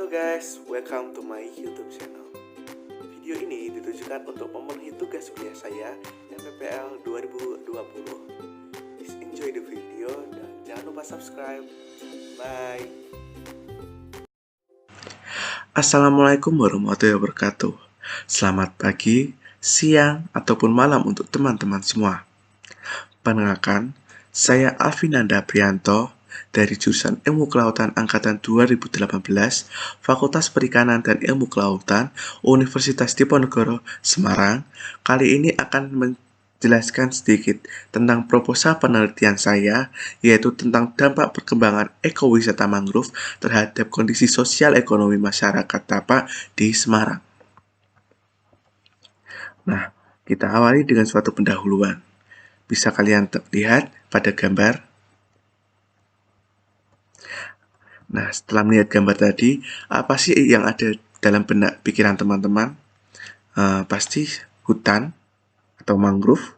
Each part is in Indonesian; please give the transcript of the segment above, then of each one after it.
Halo guys, welcome to my YouTube channel. Video ini ditujukan untuk memenuhi tugas kuliah saya MPPL 2020. Please enjoy the video dan jangan lupa subscribe. Bye. Assalamualaikum warahmatullahi wabarakatuh. Selamat pagi, siang, ataupun malam untuk teman-teman semua. Perkenalkan, saya Alvinanda Prianto dari jurusan Ilmu Kelautan Angkatan 2018, Fakultas Perikanan dan Ilmu Kelautan, Universitas Diponegoro, Semarang. Kali ini akan menjelaskan sedikit tentang proposal penelitian saya, yaitu tentang dampak perkembangan ekowisata mangrove terhadap kondisi sosial ekonomi masyarakat Tapak di Semarang. Nah, kita awali dengan suatu pendahuluan. Bisa kalian lihat pada gambar. Nah, setelah melihat gambar tadi, apa sih yang ada dalam benak pikiran teman-teman? Pasti hutan atau mangrove.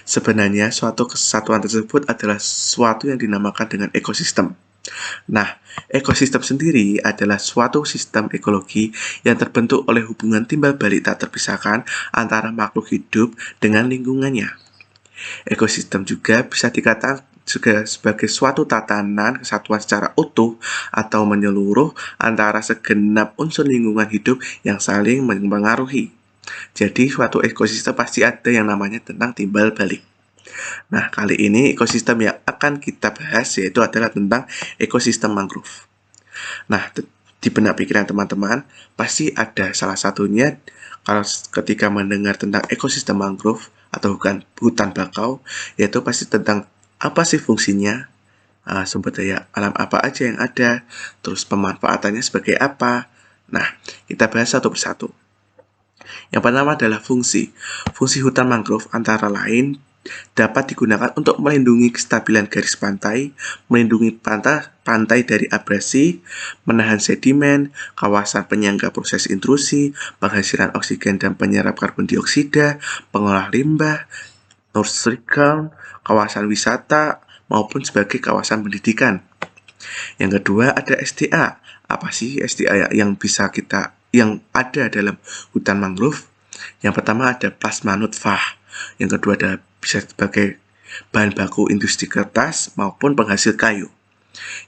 Sebenarnya, suatu kesatuan tersebut adalah suatu yang dinamakan dengan ekosistem. Nah, ekosistem sendiri adalah suatu sistem ekologi yang terbentuk oleh hubungan timbal balik tak terpisahkan antara makhluk hidup dengan lingkungannya. Ekosistem juga bisa dikatakan juga sebagai suatu tatanan kesatuan secara utuh atau menyeluruh antara segenap unsur lingkungan hidup yang saling mempengaruhi. Jadi suatu ekosistem pasti ada yang namanya tentang timbal balik. Nah, kali ini ekosistem yang akan kita bahas yaitu adalah tentang ekosistem mangrove. Nah, di benak pikiran teman-teman pasti ada salah satunya kalau ketika mendengar tentang ekosistem mangrove atau hutan bakau, yaitu pasti tentang apa sih fungsinya, sumber daya alam apa aja yang ada, terus pemanfaatannya sebagai apa. Nah, kita bahas satu persatu. Yang pertama adalah fungsi. Fungsi hutan mangrove antara lain dapat digunakan untuk melindungi kestabilan garis pantai, melindungi pantai dari abrasi, menahan sedimen, kawasan penyangga proses intrusi, penghasilan oksigen dan penyerap karbon dioksida, pengolah limbah, nursery ground, kawasan wisata, maupun sebagai kawasan pendidikan. Yang kedua ada SDA. Apa sih SDA yang ada dalam hutan mangrove? Yang pertama ada plasma nutfah. Yang kedua ada bisa sebagai bahan baku industri kertas maupun penghasil kayu.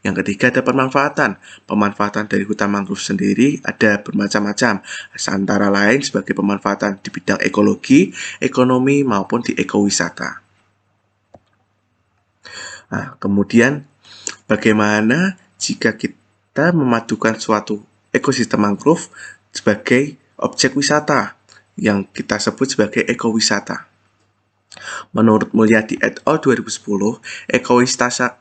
Yang ketiga ada pemanfaatan. Pemanfaatan dari hutan mangrove sendiri ada bermacam-macam, antara lain sebagai pemanfaatan di bidang ekologi, ekonomi, maupun di ekowisata. Nah, kemudian bagaimana jika kita memadukan suatu ekosistem mangrove sebagai objek wisata yang kita sebut sebagai ekowisata? Menurut Mulyadi et al. 2010,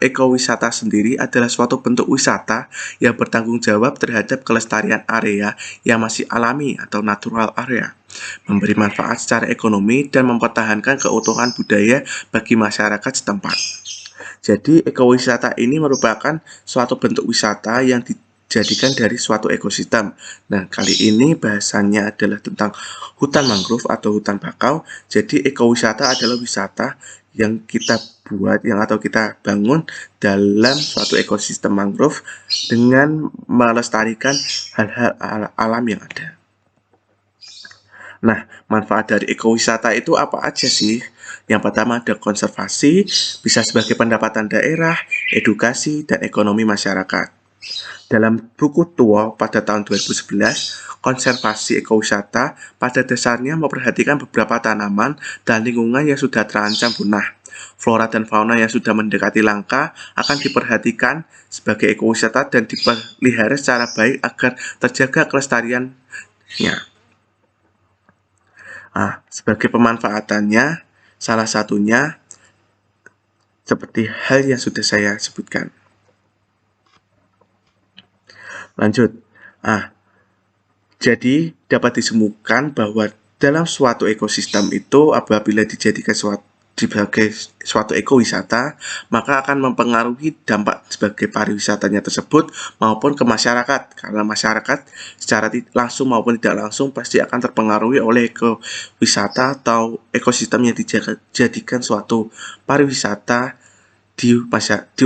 ekowisata sendiri adalah suatu bentuk wisata yang bertanggung jawab terhadap kelestarian area yang masih alami atau natural area, memberi manfaat secara ekonomi dan mempertahankan keutuhan budaya bagi masyarakat setempat. Jadi, ekowisata ini merupakan suatu bentuk wisata yang dijadikan dari suatu ekosistem. Nah, kali ini bahasannya adalah tentang hutan mangrove atau hutan bakau. Jadi, ekowisata adalah wisata yang kita buat atau kita bangun dalam suatu ekosistem mangrove dengan melestarikan hal-hal alam yang ada. Nah, manfaat dari ekowisata itu apa aja sih? Yang pertama ada konservasi, bisa sebagai pendapatan daerah, edukasi, dan ekonomi masyarakat. Dalam buku tua pada tahun 2011, konservasi ekowisata pada dasarnya memperhatikan beberapa tanaman dan lingkungan yang sudah terancam punah. Flora dan fauna yang sudah mendekati langka akan diperhatikan sebagai ekowisata dan dipelihara secara baik agar terjaga kelestariannya. Sebagai pemanfaatannya, salah satunya seperti hal yang sudah saya sebutkan. Lanjut. Jadi dapat disimpulkan bahwa dalam suatu ekosistem itu apabila dijadikan sebagai suatu ekowisata, maka akan mempengaruhi dampak sebagai pariwisatanya tersebut maupun ke masyarakat, karena masyarakat secara langsung maupun tidak langsung pasti akan terpengaruhi oleh ekowisata atau ekosistem yang dijadikan suatu pariwisata di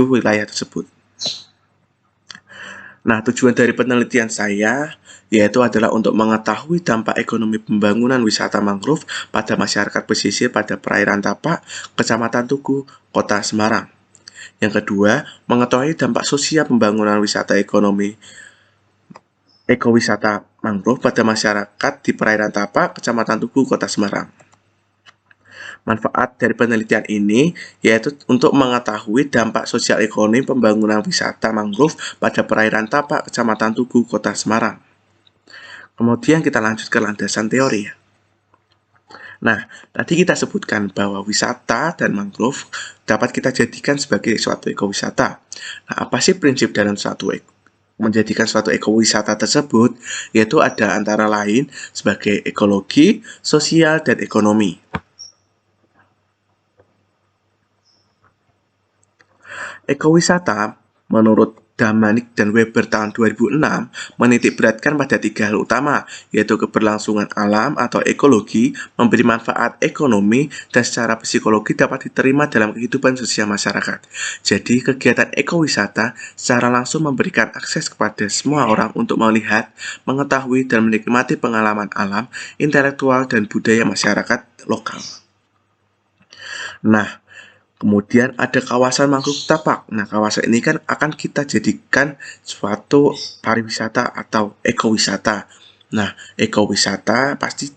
wilayah tersebut. Nah, tujuan dari penelitian saya yaitu adalah untuk mengetahui dampak ekonomi pembangunan wisata mangrove pada masyarakat pesisir pada perairan Tapak, Kecamatan Tugu, Kota Semarang. Yang kedua, mengetahui dampak sosial pembangunan wisata ekowisata mangrove pada masyarakat di perairan Tapak, Kecamatan Tugu, Kota Semarang. Manfaat dari penelitian ini yaitu untuk mengetahui dampak sosial ekonomi pembangunan wisata mangrove pada perairan Tapak, Kecamatan Tugu, Kota Semarang. Kemudian kita lanjut ke landasan teori. Nah, tadi kita sebutkan bahwa wisata dan mangrove dapat kita jadikan sebagai suatu ekowisata. Nah, apa sih prinsip dalam menjadikan suatu ekowisata tersebut? Yaitu ada antara lain sebagai ekologi, sosial, dan ekonomi. Ekowisata, menurut Damanik dan Weber tahun 2006, menitikberatkan pada 3 hal utama, yaitu keberlangsungan alam atau ekologi, memberi manfaat ekonomi, dan secara psikologi dapat diterima dalam kehidupan sosial masyarakat. Jadi, kegiatan ekowisata secara langsung memberikan akses kepada semua orang untuk melihat, mengetahui, dan menikmati pengalaman alam, intelektual, dan budaya masyarakat lokal. Nah, kemudian ada kawasan mangrove Tapak. Nah, kawasan ini kan akan kita jadikan suatu pariwisata atau ekowisata. Nah, ekowisata pasti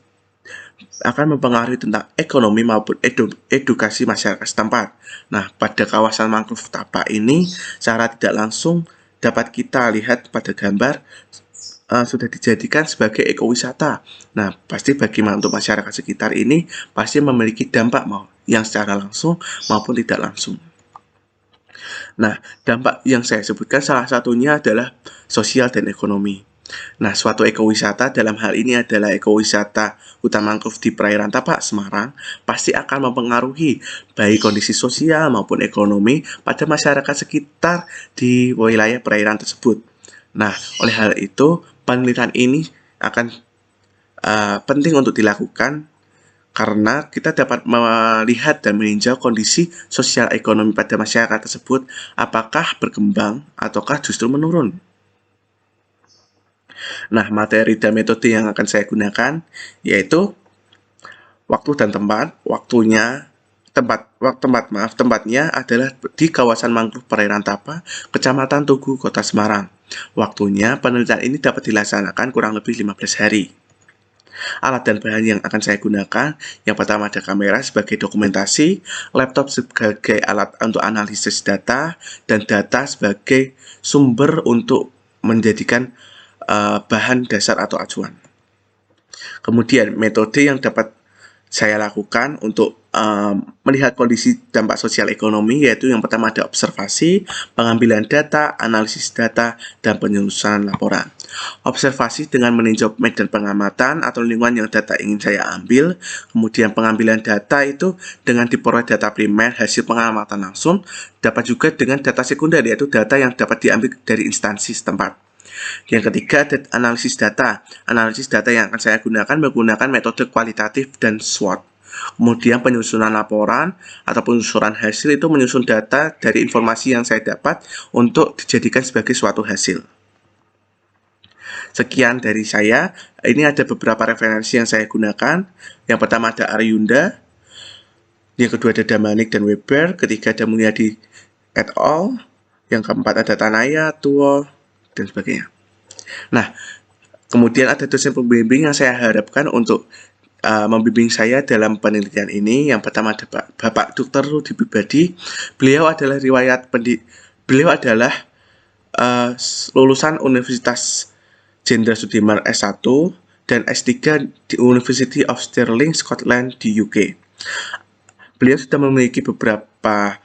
akan mempengaruhi tentang ekonomi maupun edukasi masyarakat setempat. Nah, pada kawasan mangrove Tapak ini secara tidak langsung dapat kita lihat pada gambar sudah dijadikan sebagai ekowisata. Nah, pasti untuk masyarakat sekitar ini pasti memiliki dampak yang secara langsung maupun tidak langsung. Nah, dampak yang saya sebutkan salah satunya adalah sosial dan ekonomi. Nah, suatu ekowisata dalam hal ini adalah ekowisata hutan mangrove di perairan Tapak, Semarang, pasti akan mempengaruhi baik kondisi sosial maupun ekonomi pada masyarakat sekitar di wilayah perairan tersebut. Nah, oleh hal itu, penelitian ini akan penting untuk dilakukan karena kita dapat melihat dan meninjau kondisi sosial ekonomi pada masyarakat tersebut apakah berkembang ataukah justru menurun. Nah, materi dan metode yang akan saya gunakan yaitu waktu dan tempat. Tempatnya adalah di kawasan mangrove perairan Tapak, Kecamatan Tugu, Kota Semarang. Waktunya penelitian ini dapat dilaksanakan kurang lebih 15 hari. Alat dan bahan yang akan saya gunakan, yang pertama ada kamera sebagai dokumentasi, laptop sebagai alat untuk analisis data, dan data sebagai sumber untuk menjadikan bahan dasar atau acuan. Kemudian metode yang dapat saya lakukan untuk melihat kondisi dampak sosial ekonomi yaitu yang pertama ada observasi, pengambilan data, analisis data, dan penyusunan laporan. Observasi dengan meninjau medan pengamatan atau lingkungan yang data ingin saya ambil. Kemudian pengambilan data itu dengan diperoleh data primer hasil pengamatan langsung, dapat juga dengan data sekunder yaitu data yang dapat diambil dari instansi setempat. Yang ketiga, analisis data. Analisis data yang akan saya gunakan menggunakan metode kualitatif dan SWOT. Kemudian penyusunan laporan atau penyusunan hasil itu menyusun data dari informasi yang saya dapat untuk dijadikan sebagai suatu hasil. Sekian dari saya. Ini ada beberapa referensi yang saya gunakan. Yang pertama ada Aryunda, yang kedua ada Damanik dan Weber, ketiga ada Mulyadi et al, yang keempat ada Tanaya, Tuo, dan sebagainya. Nah, kemudian ada dosen pembimbing yang saya harapkan untuk membimbing saya dalam penelitian ini. Yang pertama ada Bapak Dr. Rudi Pribadi. Beliau adalah lulusan Universitas Jenderal Sudirman S1 dan S3 di University of Stirling, Scotland di UK. Beliau sudah memiliki beberapa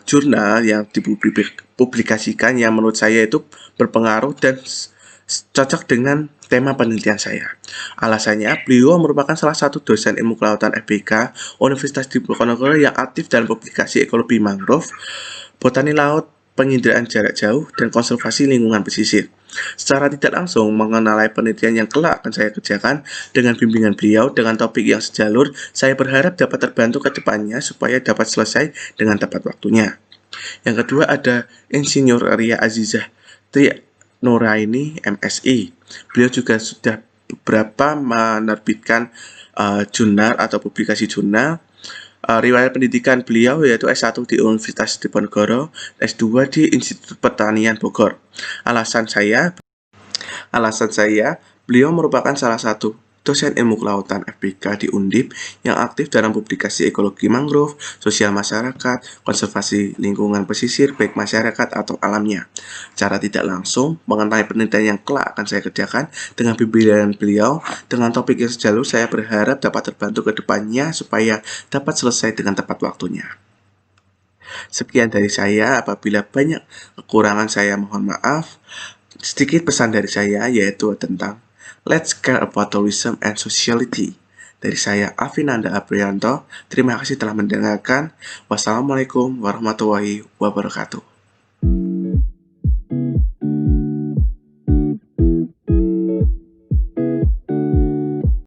jurnal yang dipublikasikan yang menurut saya itu berpengaruh dan cocok dengan tema penelitian saya. Alasannya, beliau merupakan salah satu dosen ilmu kelautan FBK Universitas Diponegoro yang aktif dalam publikasi ekologi mangrove, botani laut, penginderaan jarak jauh, dan konservasi lingkungan pesisir. Secara tidak langsung mengenalai penelitian yang kelak akan saya kerjakan dengan bimbingan beliau dengan topik yang sejalur, saya berharap dapat terbantu ke depannya supaya dapat selesai dengan tepat waktunya. Yang kedua ada Insinyur Ria Azizah Nuraini, MSI. Beliau juga sudah beberapa menerbitkan jurnal atau publikasi jurnal. Riwayat pendidikan beliau yaitu S1 di Universitas Diponegoro, S2 di Institut Pertanian Bogor. Alasan saya, beliau merupakan salah satu dosen ilmu kelautan FBK di Undip yang aktif dalam publikasi ekologi mangrove, sosial masyarakat, konservasi lingkungan pesisir baik masyarakat atau alamnya. Secara tidak langsung, mengenai penelitian yang kelak akan saya kerjakan dengan bimbingan beliau, dengan topik yang sejalur, saya berharap dapat terbantu ke depannya supaya dapat selesai dengan tepat waktunya. Sekian dari saya, apabila banyak kekurangan saya mohon maaf. Sedikit pesan dari saya yaitu tentang Let's care about tourism and sociality. Dari saya, Avinanda Aprianto. Terima kasih telah mendengarkan. Wassalamualaikum warahmatullahi wabarakatuh.